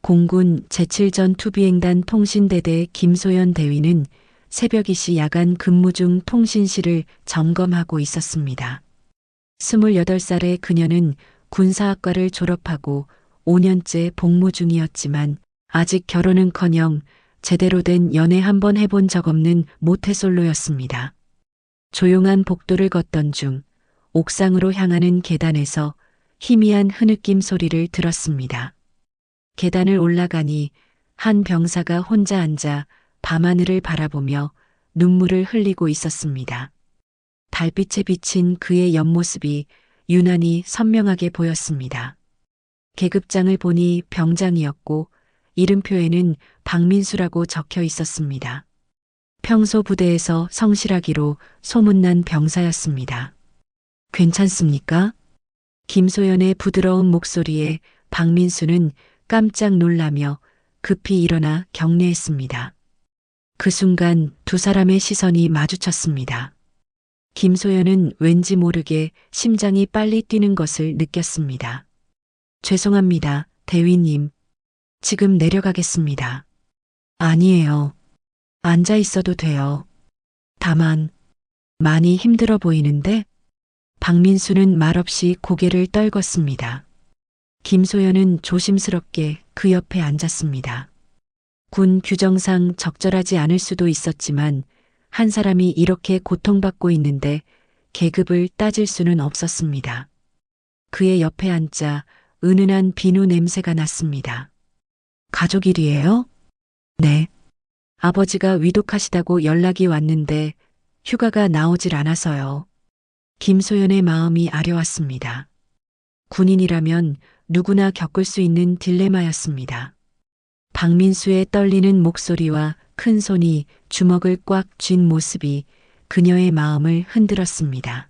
공군 제7전 투비행단 통신대대 김소연 대위는 새벽 2시 야간 근무 중 통신실을 점검하고 있었습니다. 28살의 그녀는 군사학과를 졸업하고 5년째 복무 중이었지만 아직 결혼은커녕 제대로 된 연애 한 번 해본 적 없는 모태솔로였습니다. 조용한 복도를 걷던 중 옥상으로 향하는 계단에서 희미한 흐느낌 소리를 들었습니다. 계단을 올라가니 한 병사가 혼자 앉아 밤하늘을 바라보며 눈물을 흘리고 있었습니다. 달빛에 비친 그의 옆모습이 유난히 선명하게 보였습니다. 계급장을 보니 병장이었고 이름표에는 박민수라고 적혀 있었습니다. 평소 부대에서 성실하기로 소문난 병사였습니다. 괜찮습니까? 김소연의 부드러운 목소리에 박민수는 깜짝 놀라며 급히 일어나 경례했습니다. 그 순간 두 사람의 시선이 마주쳤습니다. 김소연은 왠지 모르게 심장이 빨리 뛰는 것을 느꼈습니다. 죄송합니다, 대위님. 지금 내려가겠습니다. 아니에요. 앉아 있어도 돼요. 다만, 많이 힘들어 보이는데? 박민수는 말없이 고개를 떨궜습니다. 김소연은 조심스럽게 그 옆에 앉았습니다. 군 규정상 적절하지 않을 수도 있었지만 한 사람이 이렇게 고통받고 있는데 계급을 따질 수는 없었습니다. 그의 옆에 앉자 은은한 비누 냄새가 났습니다. 가족 일이에요? 네. 아버지가 위독하시다고 연락이 왔는데 휴가가 나오질 않아서요. 김소연의 마음이 아려왔습니다. 군인이라면 누구나 겪을 수 있는 딜레마였습니다. 박민수의 떨리는 목소리와 큰 손이 주먹을 꽉 쥔 모습이 그녀의 마음을 흔들었습니다.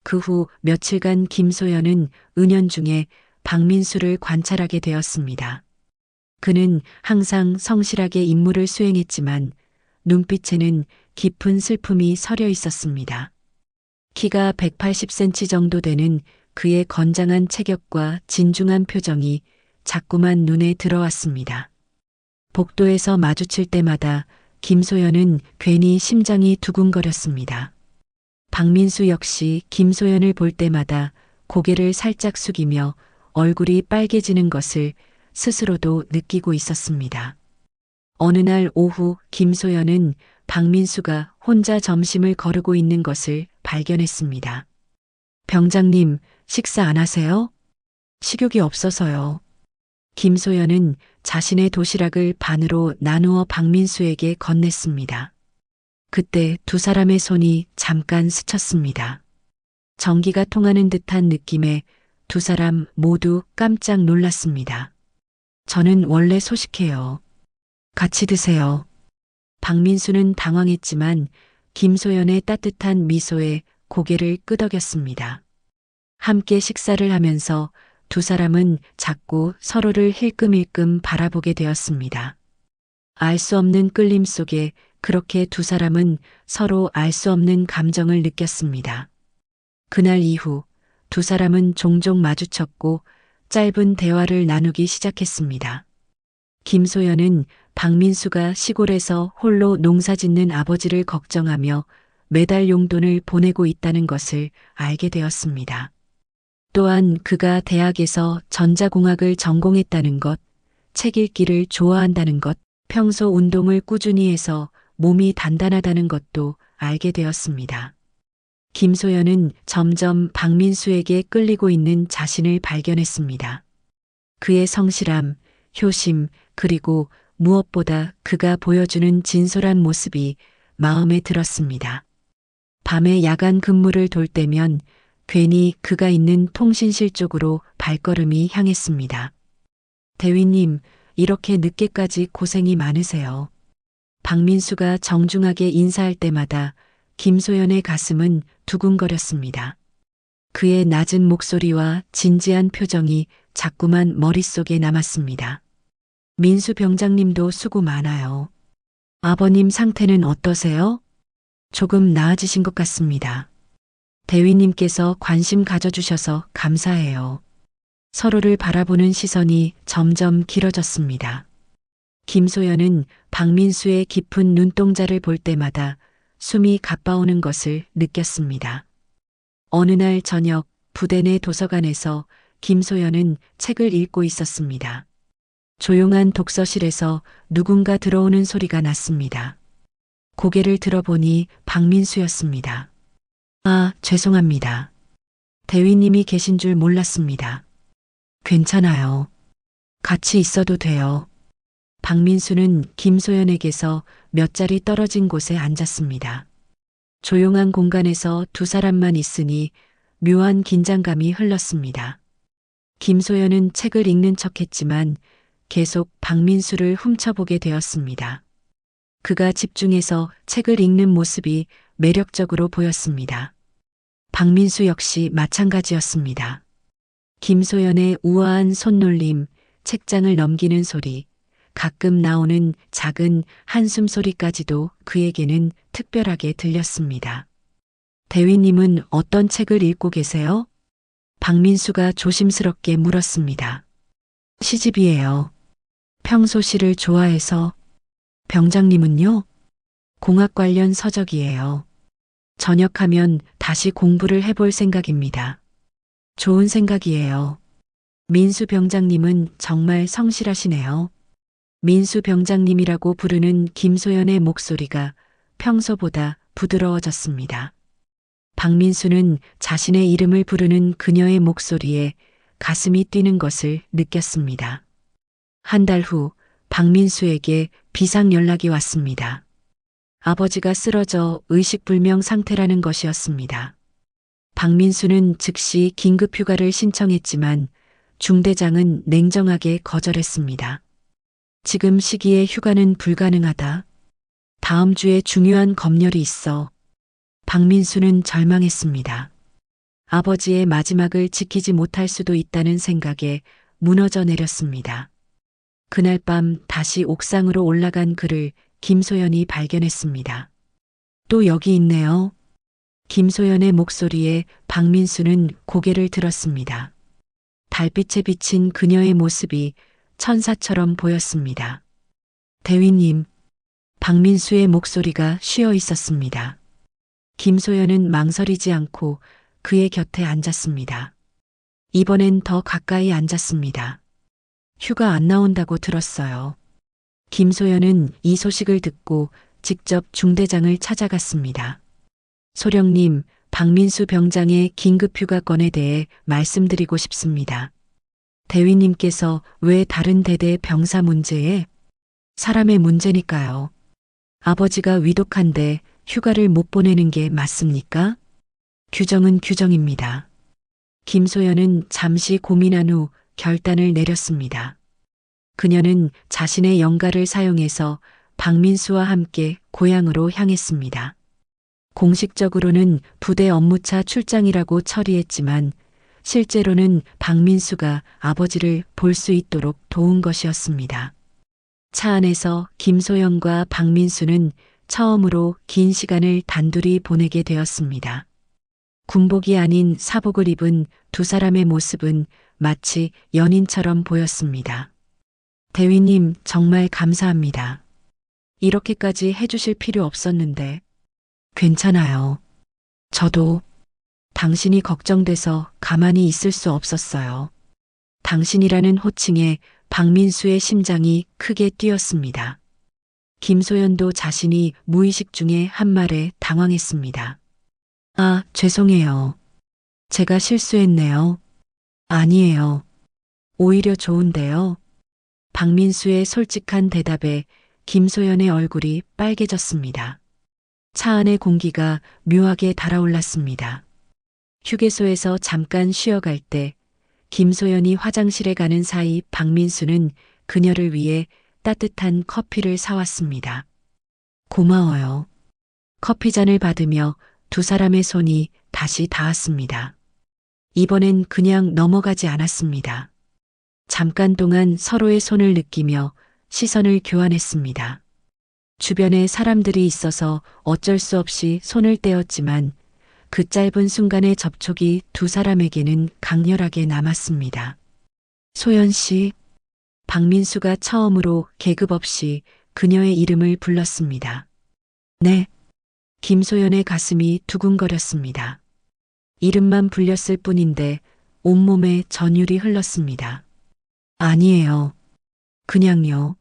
그 후 며칠간 김소연은 은연중에 박민수를 관찰하게 되었습니다. 그는 항상 성실하게 임무를 수행했지만 눈빛에는 깊은 슬픔이 서려 있었습니다. 키가 180cm 정도 되는 그의 건장한 체격과 진중한 표정이 자꾸만 눈에 들어왔습니다. 복도에서 마주칠 때마다 김소연은 괜히 심장이 두근거렸습니다. 박민수 역시 김소연을 볼 때마다 고개를 살짝 숙이며 얼굴이 빨개지는 것을 스스로도 느끼고 있었습니다. 어느 날 오후 김소연은 박민수가 혼자 점심을 거르고 있는 것을 발견했습니다. 병장님, 식사 안 하세요? 식욕이 없어서요. 김소연은 자신의 도시락을 반으로 나누어 박민수에게 건넸습니다. 그때 두 사람의 손이 잠깐 스쳤습니다. 전기가 통하는 듯한 느낌에 두 사람 모두 깜짝 놀랐습니다. 저는 원래 소식해요. 같이 드세요. 박민수는 당황했지만 김소연의 따뜻한 미소에 고개를 끄덕였습니다. 함께 식사를 하면서 두 사람은 자꾸 서로를 힐끔힐끔 바라보게 되었습니다. 알 수 없는 끌림 속에 그렇게 두 사람은 서로 알 수 없는 감정을 느꼈습니다. 그날 이후 두 사람은 종종 마주쳤고 짧은 대화를 나누기 시작했습니다. 김소연은 박민수가 시골에서 홀로 농사짓는 아버지를 걱정하며 매달 용돈을 보내고 있다는 것을 알게 되었습니다. 또한 그가 대학에서 전자공학을 전공했다는 것, 책 읽기를 좋아한다는 것, 평소 운동을 꾸준히 해서 몸이 단단하다는 것도 알게 되었습니다. 김소연은 점점 박민수에게 끌리고 있는 자신을 발견했습니다. 그의 성실함, 효심, 그리고 무엇보다 그가 보여주는 진솔한 모습이 마음에 들었습니다. 밤에 야간 근무를 돌 때면 괜히 그가 있는 통신실 쪽으로 발걸음이 향했습니다. 대위님, 이렇게 늦게까지 고생이 많으세요. 박민수가 정중하게 인사할 때마다 김소연의 가슴은 두근거렸습니다. 그의 낮은 목소리와 진지한 표정이 자꾸만 머릿속에 남았습니다. 민수 병장님도 수고 많아요. 아버님 상태는 어떠세요? 조금 나아지신 것 같습니다. 대위님께서 관심 가져주셔서 감사해요. 서로를 바라보는 시선이 점점 길어졌습니다. 김소연은 박민수의 깊은 눈동자를 볼 때마다 숨이 가빠오는 것을 느꼈습니다. 어느 날 저녁 부대 내 도서관에서 김소연은 책을 읽고 있었습니다. 조용한 독서실에서 누군가 들어오는 소리가 났습니다. 고개를 들어보니 박민수였습니다. 아, 죄송합니다. 대위님이 계신 줄 몰랐습니다. 괜찮아요. 같이 있어도 돼요. 박민수는 김소연에게서 몇 자리 떨어진 곳에 앉았습니다. 조용한 공간에서 두 사람만 있으니 묘한 긴장감이 흘렀습니다. 김소연은 책을 읽는 척했지만 계속 박민수를 훔쳐보게 되었습니다. 그가 집중해서 책을 읽는 모습이 매력적으로 보였습니다. 박민수 역시 마찬가지였습니다. 김소연의 우아한 손놀림, 책장을 넘기는 소리, 가끔 나오는 작은 한숨 소리까지도 그에게는 특별하게 들렸습니다. 대위님은 어떤 책을 읽고 계세요? 박민수가 조심스럽게 물었습니다. 시집이에요. 평소 시를 좋아해서. 병장님은요? 공학 관련 서적이에요. 전역하면 다시 공부를 해볼 생각입니다. 좋은 생각이에요. 민수 병장님은 정말 성실하시네요. 민수 병장님이라고 부르는 김소연의 목소리가 평소보다 부드러워졌습니다. 박민수는 자신의 이름을 부르는 그녀의 목소리에 가슴이 뛰는 것을 느꼈습니다. 한 달 후 박민수에게 비상 연락이 왔습니다. 아버지가 쓰러져 의식불명 상태라는 것이었습니다. 박민수는 즉시 긴급휴가를 신청했지만 중대장은 냉정하게 거절했습니다. 지금 시기에 휴가는 불가능하다. 다음 주에 중요한 검열이 있어. 박민수는 절망했습니다. 아버지의 마지막을 지키지 못할 수도 있다는 생각에 무너져 내렸습니다. 그날 밤 다시 옥상으로 올라간 그를 김소연이 발견했습니다. 또 여기 있네요. 김소연의 목소리에 박민수는 고개를 들었습니다. 달빛에 비친 그녀의 모습이 천사처럼 보였습니다. 대위님, 박민수의 목소리가 쉬어 있었습니다. 김소연은 망설이지 않고 그의 곁에 앉았습니다. 이번엔 더 가까이 앉았습니다. 휴가 안 나온다고 들었어요. 김소연은 이 소식을 듣고 직접 중대장을 찾아갔습니다. 소령님, 박민수 병장의 긴급휴가권에 대해 말씀드리고 싶습니다. 대위님께서 왜 다른 대대 병사 문제에? 사람의 문제니까요. 아버지가 위독한데 휴가를 못 보내는 게 맞습니까? 규정은 규정입니다. 김소연은 잠시 고민한 후 결단을 내렸습니다. 그녀는 자신의 연가를 사용해서 박민수와 함께 고향으로 향했습니다. 공식적으로는 부대 업무차 출장이라고 처리했지만 실제로는 박민수가 아버지를 볼 수 있도록 도운 것이었습니다. 차 안에서 김소연과 박민수는 처음으로 긴 시간을 단둘이 보내게 되었습니다. 군복이 아닌 사복을 입은 두 사람의 모습은 마치 연인처럼 보였습니다. 대위님, 정말 감사합니다. 이렇게까지 해주실 필요 없었는데. 괜찮아요. 저도 당신이 걱정돼서 가만히 있을 수 없었어요. 당신이라는 호칭에 박민수의 심장이 크게 뛰었습니다. 김소연도 자신이 무의식 중에 한 말에 당황했습니다. 아, 죄송해요. 제가 실수했네요. 아니에요. 오히려 좋은데요. 박민수의 솔직한 대답에 김소연의 얼굴이 빨개졌습니다. 차 안의 공기가 묘하게 달아올랐습니다. 휴게소에서 잠깐 쉬어갈 때 김소연이 화장실에 가는 사이 박민수는 그녀를 위해 따뜻한 커피를 사왔습니다. 고마워요. 커피잔을 받으며 두 사람의 손이 다시 닿았습니다. 이번엔 그냥 넘어가지 않았습니다. 잠깐 동안 서로의 손을 느끼며 시선을 교환했습니다. 주변에 사람들이 있어서 어쩔 수 없이 손을 떼었지만 그 짧은 순간의 접촉이 두 사람에게는 강렬하게 남았습니다. 소연 씨. 박민수가 처음으로 계급 없이 그녀의 이름을 불렀습니다. 네. 김소연의 가슴이 두근거렸습니다. 이름만 불렸을 뿐인데 온몸에 전율이 흘렀습니다. 아니에요. 그냥요.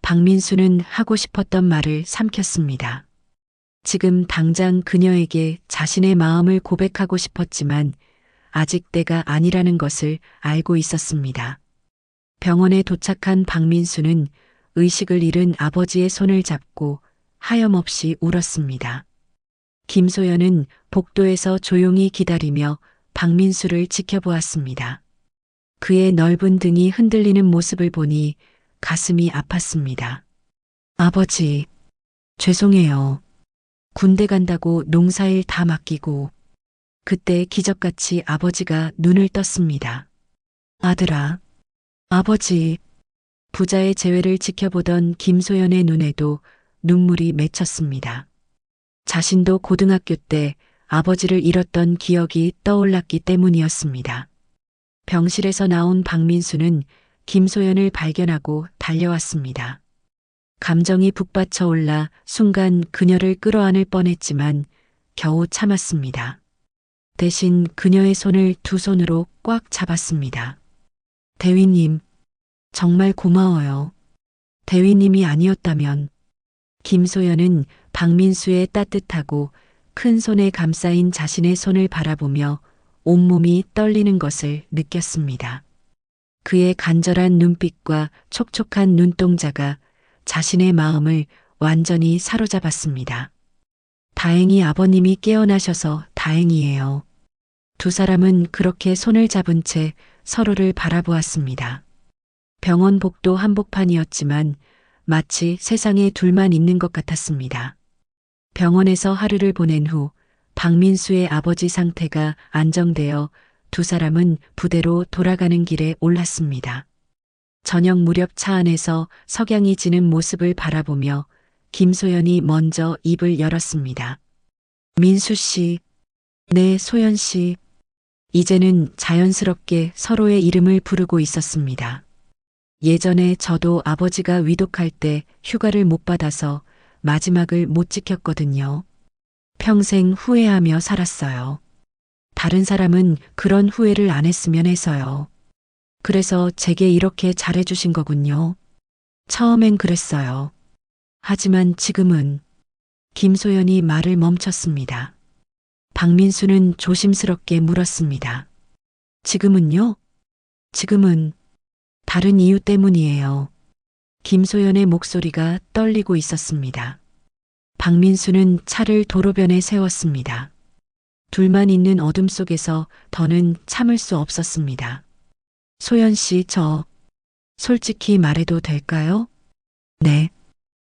박민수는 하고 싶었던 말을 삼켰습니다. 지금 당장 그녀에게 자신의 마음을 고백하고 싶었지만 아직 때가 아니라는 것을 알고 있었습니다. 병원에 도착한 박민수는 의식을 잃은 아버지의 손을 잡고 하염없이 울었습니다. 김소연은 복도에서 조용히 기다리며 박민수를 지켜보았습니다. 그의 넓은 등이 흔들리는 모습을 보니 가슴이 아팠습니다. 아버지, 죄송해요. 군대 간다고 농사일 다 맡기고. 그때 기적같이 아버지가 눈을 떴습니다. 아들아. 아버지. 부자의 재회를 지켜보던 김소연의 눈에도 눈물이 맺혔습니다. 자신도 고등학교 때 아버지를 잃었던 기억이 떠올랐기 때문이었습니다. 병실에서 나온 박민수는 김소연을 발견하고 달려왔습니다. 감정이 북받쳐 올라 순간 그녀를 끌어안을 뻔했지만 겨우 참았습니다. 대신 그녀의 손을 두 손으로 꽉 잡았습니다. 대위님, 정말 고마워요. 대위님이 아니었다면. 김소연은 박민수의 따뜻하고 큰 손에 감싸인 자신의 손을 바라보며 온몸이 떨리는 것을 느꼈습니다. 그의 간절한 눈빛과 촉촉한 눈동자가 자신의 마음을 완전히 사로잡았습니다. 다행히 아버님이 깨어나셔서 다행이에요. 두 사람은 그렇게 손을 잡은 채 서로를 바라보았습니다. 병원 복도 한복판이었지만 마치 세상에 둘만 있는 것 같았습니다. 병원에서 하루를 보낸 후 박민수의 아버지 상태가 안정되어 두 사람은 부대로 돌아가는 길에 올랐습니다. 저녁 무렵 차 안에서 석양이 지는 모습을 바라보며 김소연이 먼저 입을 열었습니다. 민수 씨. 네, 소연 씨. 이제는 자연스럽게 서로의 이름을 부르고 있었습니다. 예전에 저도 아버지가 위독할 때 휴가를 못 받아서 마지막을 못 지켰거든요. 평생 후회하며 살았어요. 다른 사람은 그런 후회를 안 했으면 해서요. 그래서 제게 이렇게 잘해주신 거군요. 처음엔 그랬어요. 하지만 지금은. 김소연이 말을 멈췄습니다. 박민수는 조심스럽게 물었습니다. 지금은요? 지금은 다른 이유 때문이에요. 김소연의 목소리가 떨리고 있었습니다. 박민수는 차를 도로변에 세웠습니다. 둘만 있는 어둠 속에서 더는 참을 수 없었습니다. 소연 씨, 저 솔직히 말해도 될까요? 네.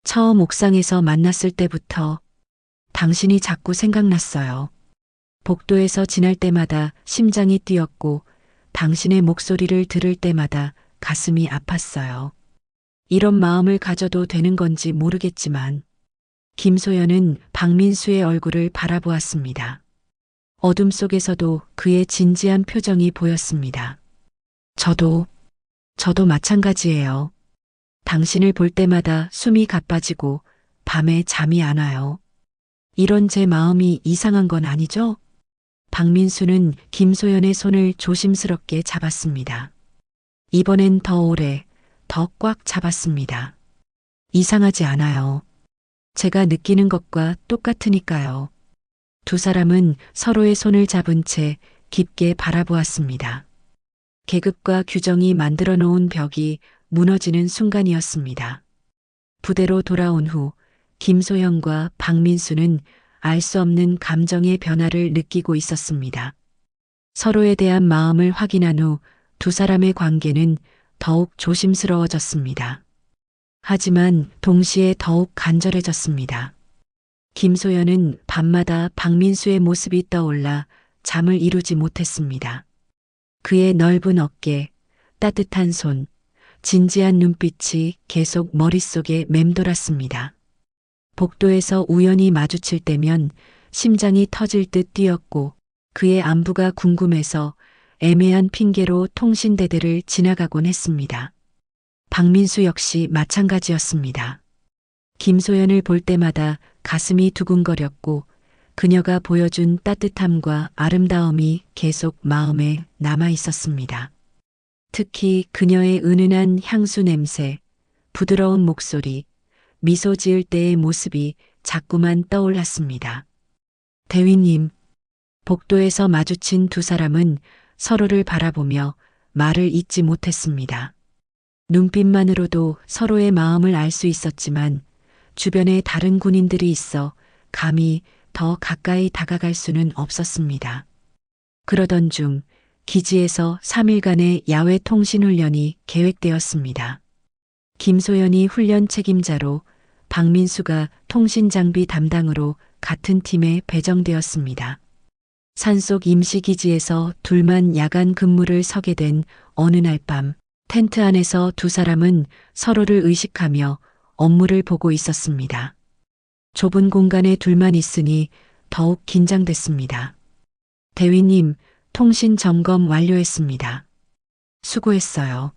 처음 옥상에서 만났을 때부터 당신이 자꾸 생각났어요. 복도에서 지날 때마다 심장이 뛰었고 당신의 목소리를 들을 때마다 가슴이 아팠어요. 이런 마음을 가져도 되는 건지 모르겠지만 김소연은 박민수의 얼굴을 바라보았습니다. 어둠 속에서도 그의 진지한 표정이 보였습니다. 저도 마찬가지예요. 당신을 볼 때마다 숨이 가빠지고 밤에 잠이 안 와요. 이런 제 마음이 이상한 건 아니죠? 박민수는 김소연의 손을 조심스럽게 잡았습니다. 이번엔 더 오래, 더 꽉 잡았습니다. 이상하지 않아요. 제가 느끼는 것과 똑같으니까요. 두 사람은 서로의 손을 잡은 채 깊게 바라보았습니다. 계급과 규정이 만들어 놓은 벽이 무너지는 순간이었습니다. 부대로 돌아온 후 김소연과 박민수는 알 수 없는 감정의 변화를 느끼고 있었습니다. 서로에 대한 마음을 확인한 후 두 사람의 관계는 더욱 조심스러워졌습니다. 하지만 동시에 더욱 간절해졌습니다. 김소연은 밤마다 박민수의 모습이 떠올라 잠을 이루지 못했습니다. 그의 넓은 어깨, 따뜻한 손, 진지한 눈빛이 계속 머릿속에 맴돌았습니다. 복도에서 우연히 마주칠 때면 심장이 터질 듯 뛰었고 그의 안부가 궁금해서 애매한 핑계로 통신대대를 지나가곤 했습니다. 박민수 역시 마찬가지였습니다. 김소연을 볼 때마다 가슴이 두근거렸고 그녀가 보여준 따뜻함과 아름다움이 계속 마음에 남아 있었습니다. 특히 그녀의 은은한 향수 냄새, 부드러운 목소리, 미소 지을 때의 모습이 자꾸만 떠올랐습니다. 대위님, 복도에서 마주친 두 사람은 서로를 바라보며 말을 잇지 못했습니다. 눈빛만으로도 서로의 마음을 알 수 있었지만 주변에 다른 군인들이 있어 감히 더 가까이 다가갈 수는 없었습니다. 그러던 중 기지에서 3일간의 야외 통신 훈련이 계획되었습니다. 김소연이 훈련 책임자로 박민수가 통신 장비 담당으로 같은 팀에 배정되었습니다. 산속 임시기지에서 둘만 야간 근무를 서게 된 어느 날 밤 텐트 안에서 두 사람은 서로를 의식하며 업무를 보고 있었습니다. 좁은 공간에 둘만 있으니 더욱 긴장됐습니다. 대위님, 통신 점검 완료했습니다. 수고했어요.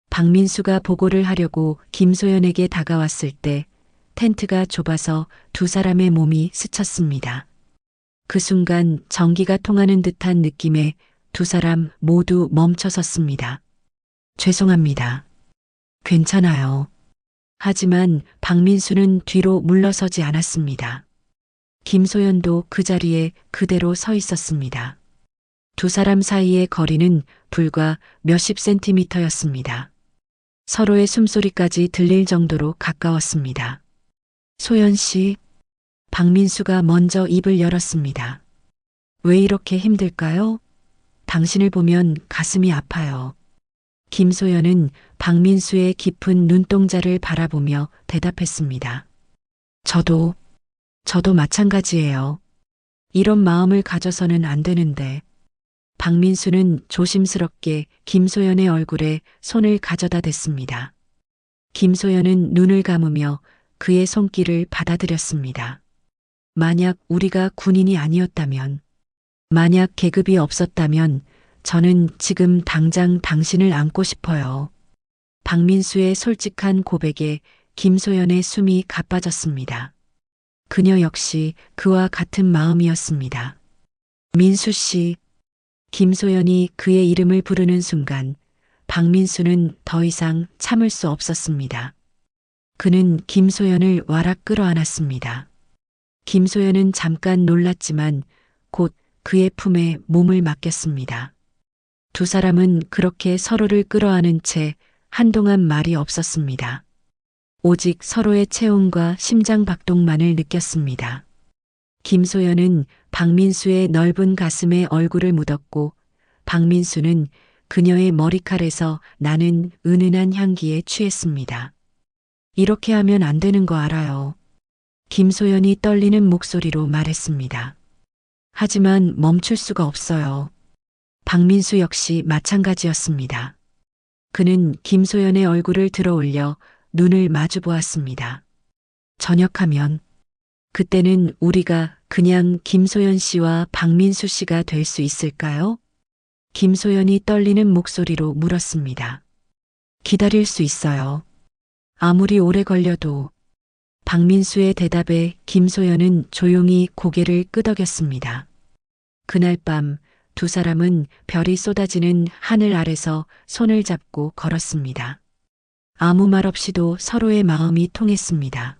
박민수가 보고를 하려고 김소연에게 다가왔을 때 텐트가 좁아서 두 사람의 몸이 스쳤습니다. 그 순간 전기가 통하는 듯한 느낌에 두 사람 모두 멈춰섰습니다. 죄송합니다. 괜찮아요. 하지만 박민수는 뒤로 물러서지 않았습니다. 김소연도 그 자리에 그대로 서 있었습니다. 두 사람 사이의 거리는 불과 몇십 센티미터였습니다. 서로의 숨소리까지 들릴 정도로 가까웠습니다. 소연 씨, 박민수가 먼저 입을 열었습니다. 왜 이렇게 힘들까요? 당신을 보면 가슴이 아파요. 김소연은 박민수의 깊은 눈동자를 바라보며 대답했습니다. 저도 마찬가지예요. 이런 마음을 가져서는 안 되는데. 박민수는 조심스럽게 김소연의 얼굴에 손을 가져다 댔습니다. 김소연은 눈을 감으며 그의 손길을 받아들였습니다. 만약 우리가 군인이 아니었다면, 만약 계급이 없었다면 저는 지금 당장 당신을 안고 싶어요. 박민수의 솔직한 고백에 김소연의 숨이 가빠졌습니다. 그녀 역시 그와 같은 마음이었습니다. 민수 씨, 김소연이 그의 이름을 부르는 순간 박민수는 더 이상 참을 수 없었습니다. 그는 김소연을 와락 끌어안았습니다. 김소연은 잠깐 놀랐지만 곧 그의 품에 몸을 맡겼습니다. 두 사람은 그렇게 서로를 끌어안은 채 한동안 말이 없었습니다. 오직 서로의 체온과 심장 박동만을 느꼈습니다. 김소연은 박민수의 넓은 가슴에 얼굴을 묻었고 박민수는 그녀의 머리칼에서 나는 은은한 향기에 취했습니다. 이렇게 하면 안 되는 거 알아요. 김소연이 떨리는 목소리로 말했습니다. 하지만 멈출 수가 없어요. 박민수 역시 마찬가지였습니다. 그는 김소연의 얼굴을 들어올려 눈을 마주 보았습니다. 전역하면 그때는 우리가 그냥 김소연 씨와 박민수 씨가 될 수 있을까요? 김소연이 떨리는 목소리로 물었습니다. 기다릴 수 있어요. 아무리 오래 걸려도. 박민수의 대답에 김소연은 조용히 고개를 끄덕였습니다. 그날 밤 두 사람은 별이 쏟아지는 하늘 아래서 손을 잡고 걸었습니다. 아무 말 없이도 서로의 마음이 통했습니다.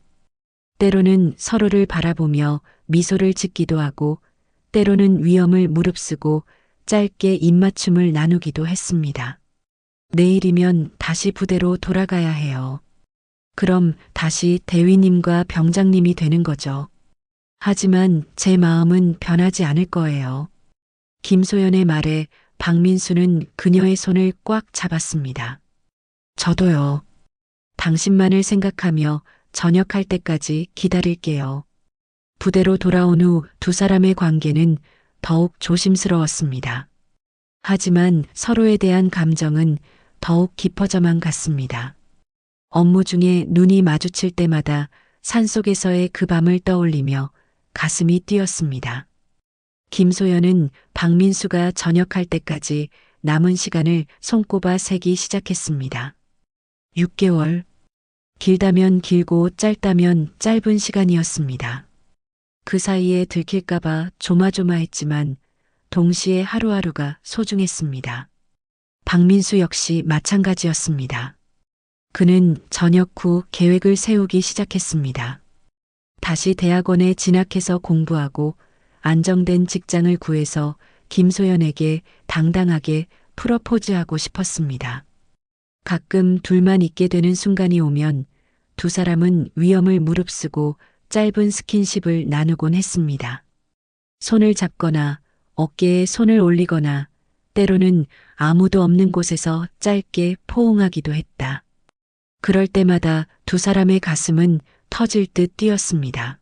때로는 서로를 바라보며 미소를 짓기도 하고 때로는 위험을 무릅쓰고 짧게 입맞춤을 나누기도 했습니다. 내일이면 다시 부대로 돌아가야 해요. 그럼 다시 대위님과 병장님이 되는 거죠. 하지만 제 마음은 변하지 않을 거예요. 김소연의 말에 박민수는 그녀의 손을 꽉 잡았습니다. 저도요. 당신만을 생각하며 전역할 때까지 기다릴게요. 부대로 돌아온 후 두 사람의 관계는 더욱 조심스러웠습니다. 하지만 서로에 대한 감정은 더욱 깊어져만 갔습니다. 업무 중에 눈이 마주칠 때마다 산속에서의 그 밤을 떠올리며 가슴이 뛰었습니다. 김소연은 박민수가 전역할 때까지 남은 시간을 손꼽아 세기 시작했습니다. 6개월. 길다면 길고 짧다면 짧은 시간이었습니다. 그 사이에 들킬까봐 조마조마했지만 동시에 하루하루가 소중했습니다. 박민수 역시 마찬가지였습니다. 그는 전역 후 계획을 세우기 시작했습니다. 다시 대학원에 진학해서 공부하고 안정된 직장을 구해서 김소연에게 당당하게 프러포즈하고 싶었습니다. 가끔 둘만 있게 되는 순간이 오면 두 사람은 위험을 무릅쓰고 짧은 스킨십을 나누곤 했습니다. 손을 잡거나 어깨에 손을 올리거나 때로는 아무도 없는 곳에서 짧게 포옹하기도 했다. 그럴 때마다 두 사람의 가슴은 터질 듯 뛰었습니다.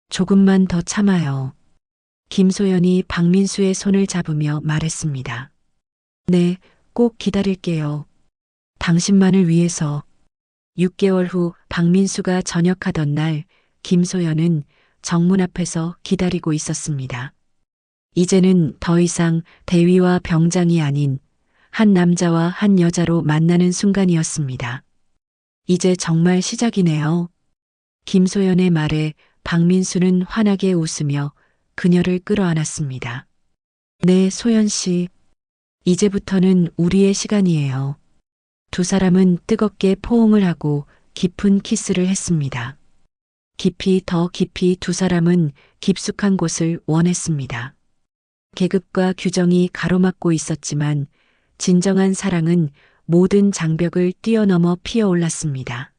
조금만 더 참아요. 김소연이 박민수의 손을 잡으며 말했습니다. 네, 꼭 기다릴게요. 당신만을 위해서. 6개월 후 박민수가 전역하던 날 김소연은 정문 앞에서 기다리고 있었습니다. 이제는 더 이상 대위와 병장이 아닌 한 남자와 한 여자로 만나는 순간이었습니다. 이제 정말 시작이네요. 김소연의 말에 박민수는 환하게 웃으며 그녀를 끌어안았습니다. 네, 소연 씨. 이제부터는 우리의 시간이에요. 두 사람은 뜨겁게 포옹을 하고 깊은 키스를 했습니다. 깊이 더 깊이 두 사람은 깊숙한 곳을 원했습니다. 계급과 규정이 가로막고 있었지만 진정한 사랑은 모든 장벽을 뛰어넘어 피어올랐습니다.